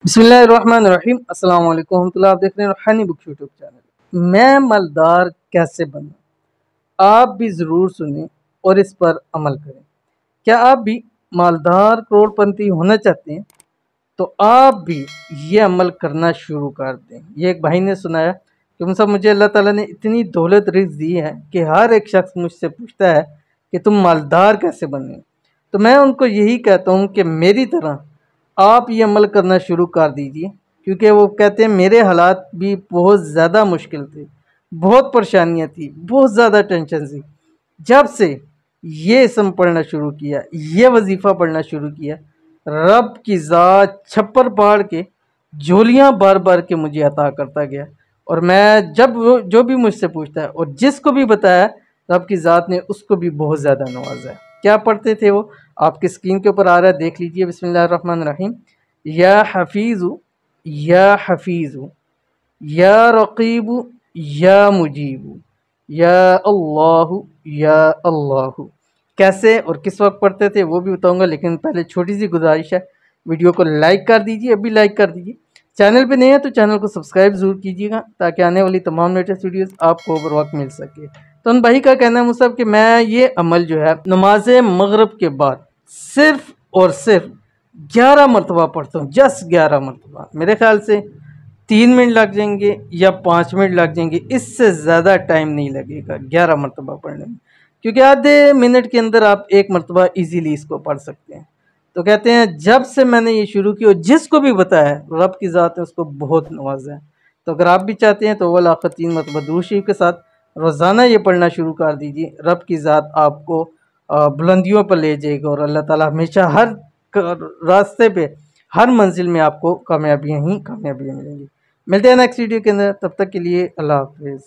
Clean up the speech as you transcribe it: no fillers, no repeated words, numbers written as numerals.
बिस्मिल्लाहिर्रहमानिर्रहीम अस्सलाम वालेकुम रहमतुल्लाह। आप देख रहे हैं रूहानी बुक यूट्यूब चैनल। मैं मालदार कैसे बनूं, आप भी ज़रूर सुनें और इस पर अमल करें। क्या आप भी मालदार करोड़पति होना चाहते हैं तो आप भी ये अमल करना शुरू कर दें। ये एक भाई ने सुनाया कि मुझे अल्लाह ताला ने इतनी दौलत रिज़्क़ दी है कि हर एक शख्स मुझसे पूछता है कि तुम मालदार कैसे बने। तो मैं उनको यही कहता हूँ कि मेरी तरह आप ये अमल करना शुरू कर दीजिए, क्योंकि वो कहते हैं मेरे हालात भी बहुत ज़्यादा मुश्किल थे, बहुत परेशानियाँ थी, बहुत ज़्यादा टेंशन थी। जब से ये इसम पढ़ना शुरू किया, ये वजीफ़ा पढ़ना शुरू किया, रब की ज़ात छप्पर पाड़ के झोलियाँ बार बार के मुझे अता करता गया। और मैं जब जो भी मुझसे पूछता है और जिसको भी बताया, रब की ज़ात ने उसको भी बहुत ज़्यादा नवाजा है। क्या पढ़ते थे वो, आपकी स्क्रीन के ऊपर आ रहा है, देख लीजिए। बिस्मिल्लाहिर्रहमानिर्रहीम। या हफीज़ु, या हफीज़ु, या रकीबु, या मुजीबु, या अल्लाहु, या अल्लाहु। कैसे और किस वक्त पढ़ते थे वो भी बताऊंगा, लेकिन पहले छोटी सी गुजारिश है, वीडियो को लाइक कर दीजिए, अभी लाइक कर दीजिए। चैनल पे नए हैं तो चैनल को सब्सक्राइब ज़रूर कीजिएगा, ताकि आने वाली तमाम लेटेस्ट वीडियोस आपको बर वक्त मिल सके। तो उन भाई का कहना है मुझसे कि मैं ये अमल जो है नमाज मगरब के बाद सिर्फ और सिर्फ 11 मरतबा पढ़ता हूँ, जस्ट 11 मरतबा। मेरे ख्याल से 3 मिनट लग जाएंगे या 5 मिनट लग जाएंगे, इससे ज़्यादा टाइम नहीं लगेगा 11 मरतबा पढ़ने में, क्योंकि आधे मिनट के अंदर आप एक मरतबा इजीली इसको पढ़ सकते हैं। तो कहते हैं जब से मैंने ये शुरू किया, जिसको भी बताया रब की ज़ात ने उसको बहुत नवाजा है। तो अगर आप भी चाहते हैं तो वल आखिर 3 मरतबा दुरूद शरीफ के साथ रोज़ाना ये पढ़ना शुरू कर दीजिए। रब की ज़ात आपको बुलंदियों पर ले जाएगा और अल्लाह ताला हमेशा हर रास्ते पे, हर मंजिल में आपको कामयाबियाँ ही कामयाबियाँ मिलेंगी। मिलते हैं नेक्स्ट वीडियो के अंदर, तब तक के लिए अल्लाह हाफिज़।